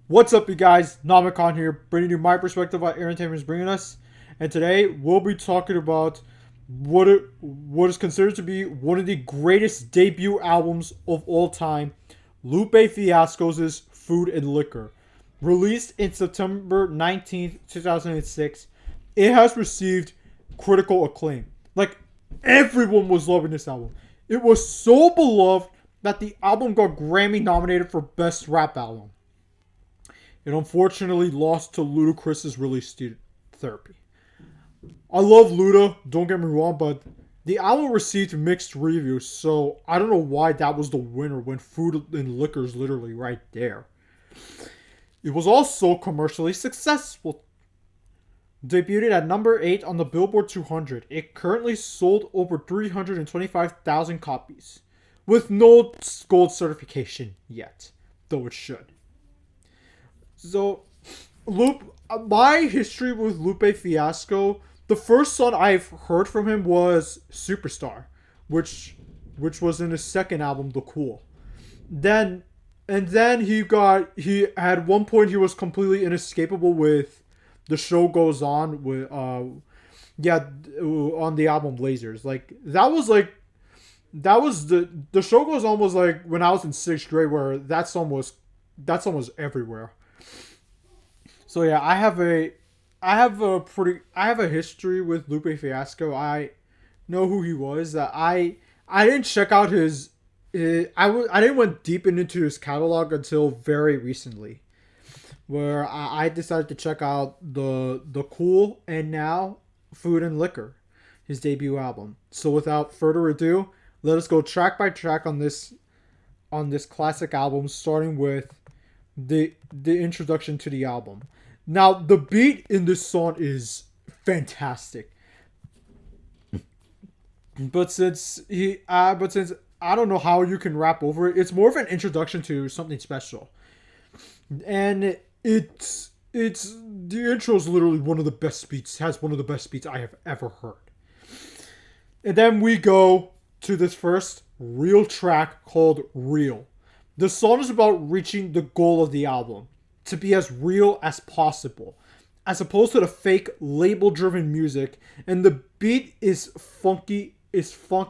What's up, you guys? Namikon here, bringing you my perspective on entertainment is bringing us. And today we'll be talking about what is considered to be one of the greatest debut albums of all time, Lupe Fiasco's Food and Liquor. Released in September 19th, 2006, it has received critical acclaim. Like, everyone was loving this album. It was so beloved that the album got Grammy nominated for Best Rap Album. It unfortunately lost to Ludacris's Release Therapy. I love Luda, don't get me wrong, but the album received mixed reviews, so I don't know why that was the winner when Food and Liquor is literally right there. It was also commercially successful. Debuted at number 8 on the Billboard 200, it currently sold over 325,000 copies, with no gold certification yet, though it should. So, my history with Lupe Fiasco, the first song I've heard from him was Superstar, which which was in his second album, The Cool. Then then he at one point he was completely inescapable with The Show Goes On with yeah on the album Lasers. That was the Show Goes On was like when I was in sixth grade where that song was everywhere. So yeah, I have a history with Lupe Fiasco. I know who he was. I didn't check out I didn't went deep into his catalog until very recently, where I decided to check out the Cool and Now Food and Liquor, his debut album. So without further ado, let us go track by track on this classic album, starting with the introduction to the album. Now, the beat in this song is fantastic, but since I don't know how you can rap over it, it's more of an introduction to something special, and it's the intro is literally one of the best beats. Has one of the best beats I have ever heard, and then we go to this first real track called "Real." The song is about reaching the goal of the album to be as real as possible, as opposed to the fake label driven music, and the beat is funk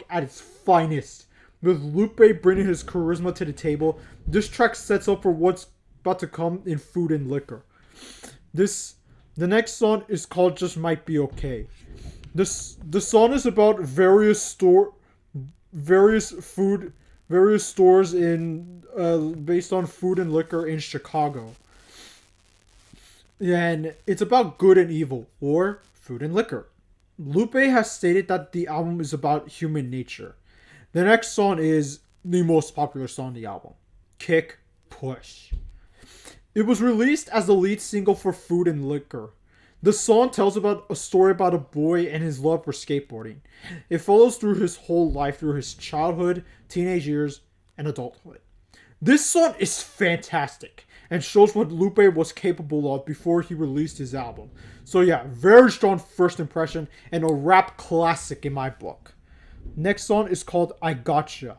at its finest. With Lupe bringing his charisma to the table, this track sets up for what's about to come in Food and Liquor. This the next song is called Just Might Be Okay. The song is about various food various stores in based on food and liquor in Chicago. And it's about good and evil, or food and liquor. Lupe has stated that the album is about human nature. The next song is the most popular song on the album, Kick Push. It was released as the lead single for Food and Liquor. The song tells about a story about a boy and his love for skateboarding. It follows through his whole life, through his childhood, teenage years, and adulthood. This song is fantastic and shows what Lupe was capable of before he released his album. So yeah, very strong first impression and a rap classic in my book. Next song is called I Gotcha.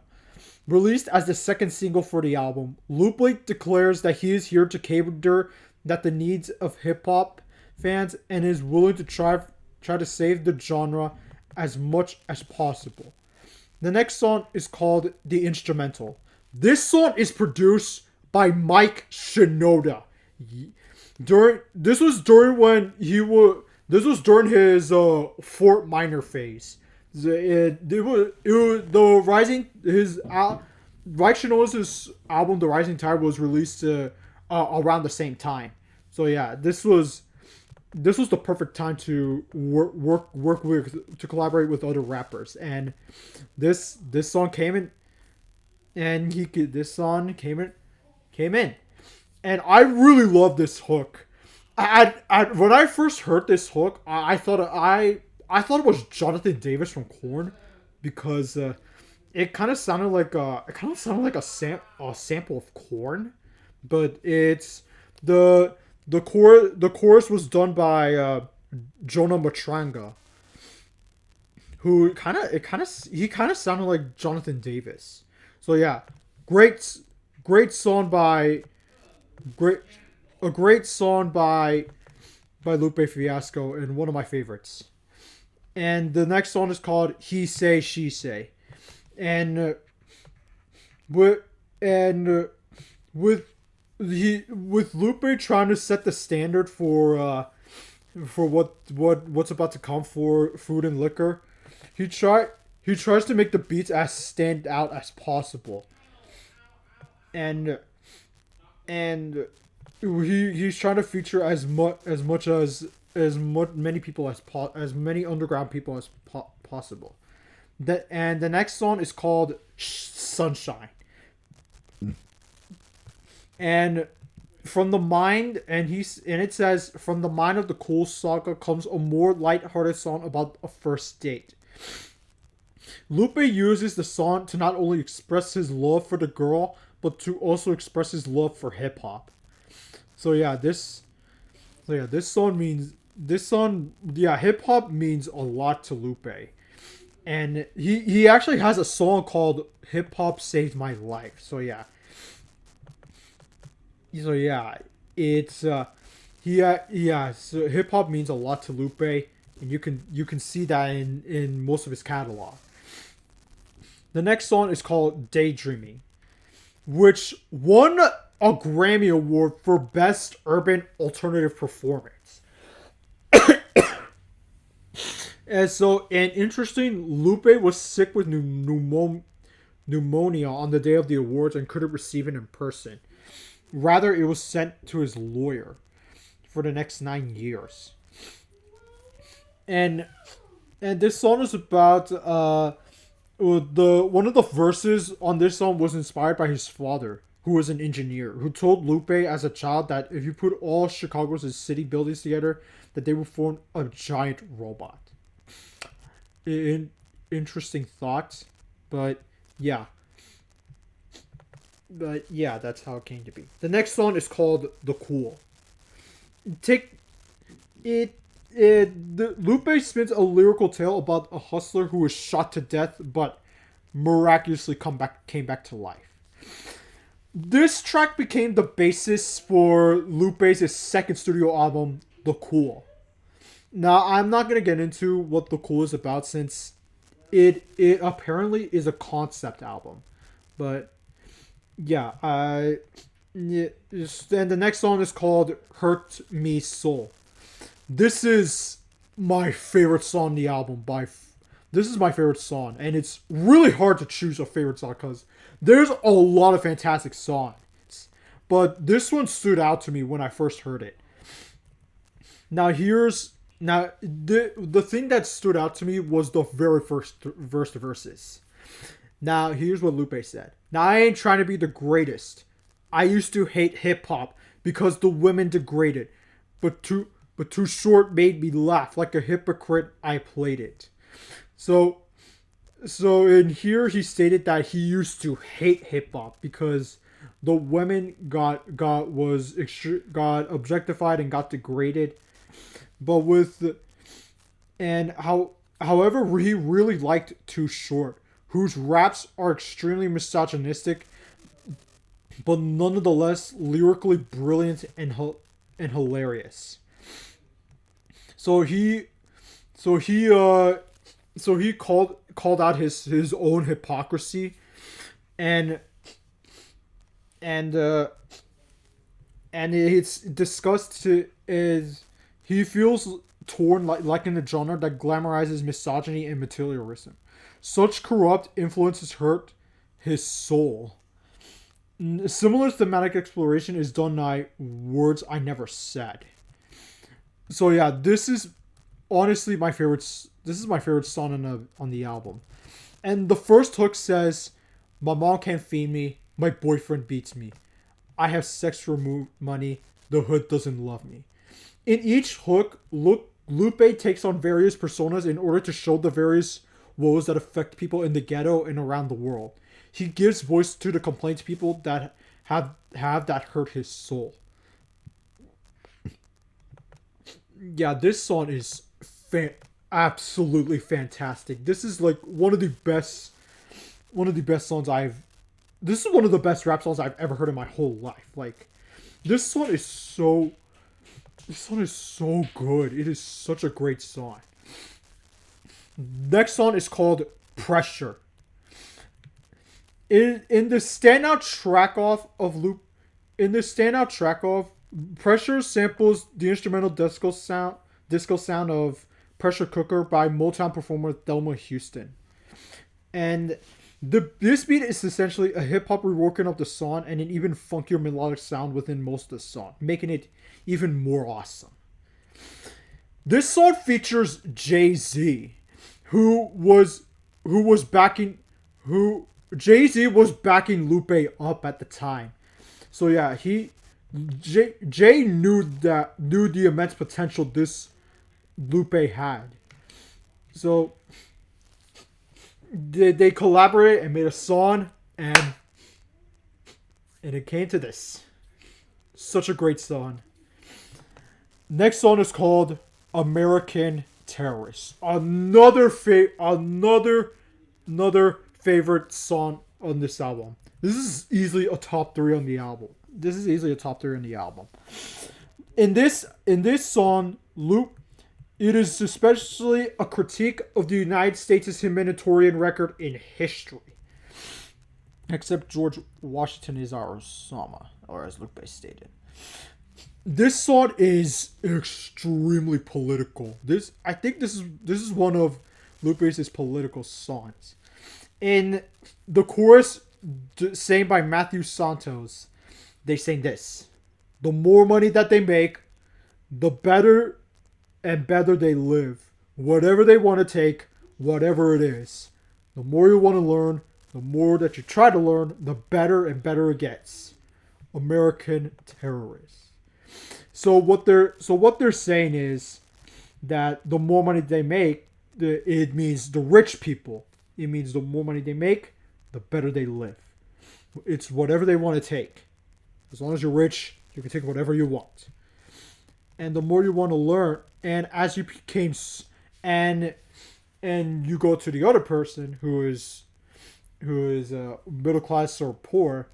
Released as the second single for the album, Lupe declares that he is here to cater that the needs of hip hop fans and is willing to try to save the genre as much as possible. The next song is called The Instrumental. This song is produced by Mike Shinoda. During this was during his Fort Minor phase. It was the rising his Mike Shinoda's album The Rising Tide was released around the same time. So yeah, this was the perfect time to work with to collaborate with other rappers, and this song came in, and this song came in, and I really love this hook. When I first heard this hook, I thought it was Jonathan Davis from Korn, because it kind of sounded like a sample of Korn, but it's the chorus was done by Jonah Matranga, who he kind of sounded like Jonathan Davis. So yeah, great great song by great a great song by Lupe Fiasco and one of my favorites. And the next song is called "He Say She Say," and with and with Lupe trying to set the standard for what's about to come for food and liquor. He try he tries to make the beats as stand out as possible, and and he's trying to feature many people as many underground people as possible. And the next song is called Sunshine, and from the mind and it says from the mind of the Cool Saga comes a more light-hearted song about a first date. Lupe uses the song to not only express his love for the girl, but to also express his love for hip hop. So yeah, this song yeah, hip hop means a lot to Lupe. And he actually has a song called Hip Hop Saved My Life. So yeah, it's yeah, so hip hop means a lot to Lupe, and you can see that in most of his catalog. The next song is called Daydreaming, which won a Grammy Award for Best Urban Alternative Performance. And interesting, Lupe was sick with pneumonia on the day of the awards and couldn't receive it in person. Rather, it was sent to his lawyer for the next 9 years. And and this song is about the one of the verses on this song was inspired by his father, who was an engineer, who told Lupe as a child that if you put all Chicago's city buildings together, that they would form a giant robot. Interesting thought, but yeah, that's how it came to be. The next song is called "The Cool." Take it. Lupe spins a lyrical tale about a hustler who was shot to death, but miraculously came back to life. This track became the basis for Lupe's second studio album, "The Cool." Now, I'm not gonna get into what "The Cool" is about since it apparently is a concept album, but yeah, and the next song is called "Hurt Me Soul." This is my favorite song on the album. This is my favorite song, and it's really hard to choose a favorite song because there's a lot of fantastic songs, but this one stood out to me when I first heard it. The thing that stood out to me was the very first verses. Now here's what Lupe said. Now I ain't trying to be the greatest. I used to hate hip hop because the women degraded, but Too Short made me laugh like a hypocrite. I played it. So in here he stated that he used to hate hip hop because the women got objectified and got degraded, but with and how however he really liked Too Short, whose raps are extremely misogynistic, but nonetheless lyrically brilliant and hilarious. So he so he so he called out his own hypocrisy, and and uh and it's discussed to is he feels torn like in a genre that glamorizes misogyny and materialism. Such corrupt influences hurt his soul. Similar thematic exploration is done by Words I Never Said. So yeah, this is honestly my favorite. This is my favorite song on the album. And the first hook says, "My mom can't feed me. My boyfriend beats me. I have sex for money. The hood doesn't love me." In each hook, Lupe takes on various personas in order to show the various woes that affect people in the ghetto and around the world. He gives voice to the complaints people that have that hurt his soul. Yeah, this song is absolutely fantastic. This is like one of the best songs I've. This is one of the best rap songs I've ever heard in my whole life. Like, This song is so. This song is so good. It is such a great song. Next song is called Pressure. In the standout track off of Loop, in the standout track off, Pressure samples the instrumental disco sound of Pressure Cooker by Motown performer Thelma Houston. And this beat is essentially a hip hop reworking of the song and an even funkier melodic sound within most of the song, making it even more awesome. This song features Jay-Z, who was backing who Jay-Z was backing Lupe up at the time. So yeah, Jay knew the immense potential this Lupe had. So they collaborated and made a song, and it came to this. Such a great song. Next song is called American Terrorist. Another favorite song on this album. This is easily a top 3 on the album. In this song, Loop, it is especially a critique of the United States' humanitarian record in history. Except George Washington is our Osama, or as Lupe stated. This song is extremely political. I think this is one of Lupe's political songs. In the chorus, sang by Matthew Santos, they sing this: "The more money that they make, the better and better they live. Whatever they want to take, whatever it is. The more you want to learn, the more that you try to learn, the better and better it gets. American terrorists." So what they're saying is that the more money they make, it means the rich people. It means the more money they make, the better they live. It's whatever they want to take. As long as you're rich, you can take whatever you want. And the more you want to learn, and as you became, and you go to the other person who is middle class or poor,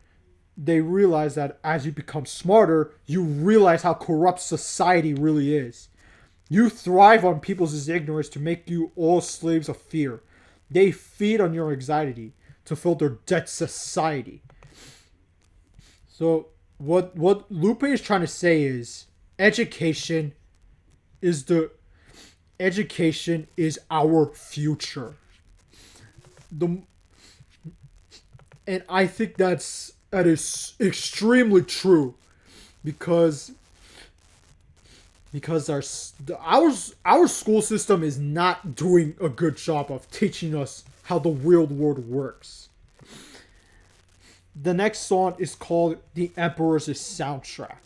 they realize that as you become smarter, you realize how corrupt society really is. You thrive on people's ignorance to make you all slaves of fear. They feed on your anxiety to fill their debt society. So what Lupe is trying to say is education is our future. And I think that is extremely true, because our school system is not doing a good job of teaching us how the real world works. The next song is called The Emperor's Soundtrack.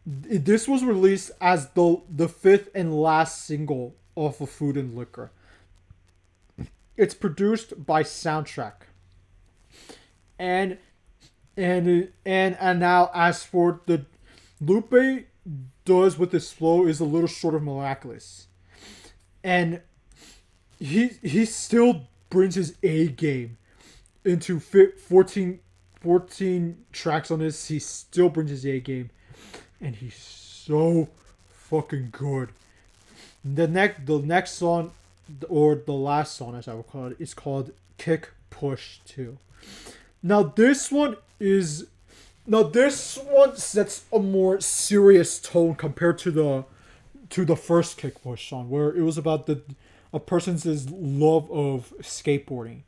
This was released as the fifth and last single off of Food and Liquor. It's produced by Soundtrack. And now, as for the Lupe does with his flow is a little short of miraculous, and he still brings his A game into 14 tracks on this. He still brings his A game, and he's so fucking good. The next song, or the last song as I would call it, is called Kick Push 2. Now this one sets a more serious tone compared to the first Kick Push song, where it was about a person's love of skateboarding.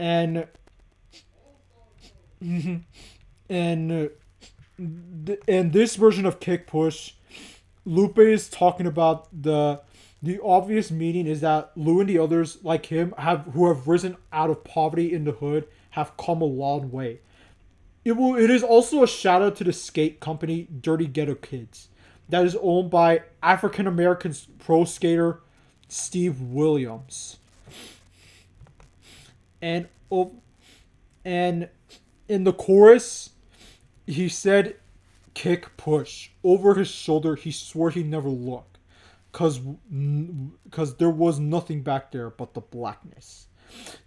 And and this version of Kick Push, Lupe is talking about the obvious meaning is that Lou and the others like him who have risen out of poverty in the hood have come a long way. It is also a shout out to the skate company Dirty Ghetto Kids, that is owned by African American pro skater Steve Williams. And in the chorus, he said, "Kick push." Over his shoulder, he swore he'd never look, cause there was nothing back there but the blackness.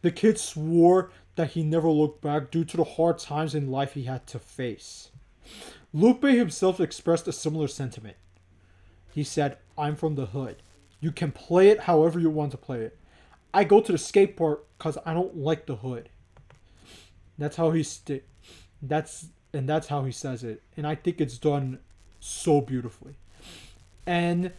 The kid swore that he never looked back due to the hard times in life he had to face. Lupe himself expressed a similar sentiment. He said, I'm from the hood. You can play it however you want to play it. I go to the skate park because I don't like the hood. That's how he that's how he says it. And I think it's done so beautifully. And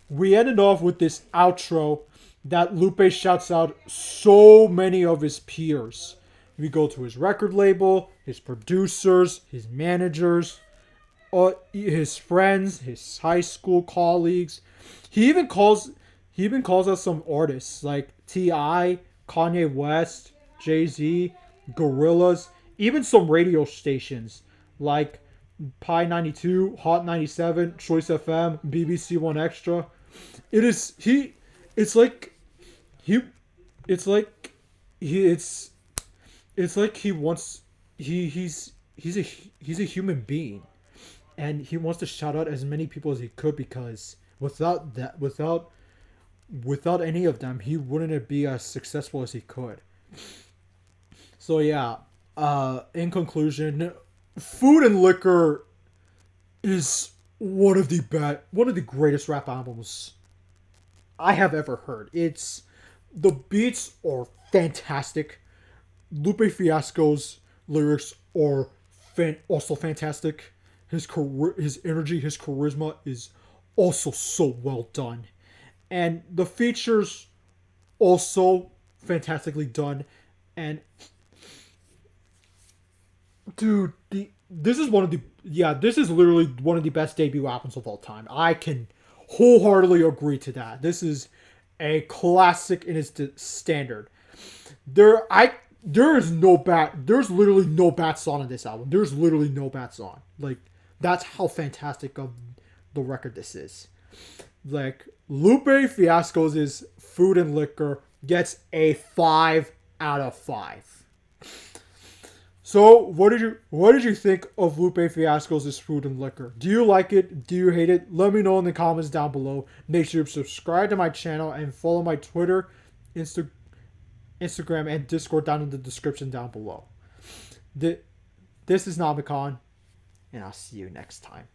we ended off with this outro that Lupe shouts out so many of his peers. We go to his record label, his producers, his managers, his friends, his high school colleagues. He even calls us some artists like T.I., Kanye West, Jay-Z, Gorillaz, even some radio stations like Pi 92, Hot 97, Choice FM, BBC One Extra. It is he. It's like he. It's like he. It's like he wants. He's a human being, and he wants to shout out as many people as he could because without any of them, he wouldn't be as successful as he could. So yeah. In conclusion, Food and Liquor is one of the greatest rap albums I have ever heard. It's the beats are fantastic. Lupe Fiasco's lyrics are also fantastic. His energy, his charisma is also so well done, and the features also fantastically done. And dude, this is literally one of the best debut albums of all time. I can wholeheartedly agree to that. This is a classic in its standard. There's literally no bad song on this album. There's literally no bad song. Like, that's how fantastic of the record this is. Like, Lupe Fiasco's is Food and Liquor gets a 5 out of 5. So, what did you think of Lupe Fiasco's Food and Liquor? Do you like it? Do you hate it? Let me know in the comments down below. Make sure to subscribe to my channel and follow my Twitter, Instagram, and Discord down in the description down below. This is Namicon, and I'll see you next time.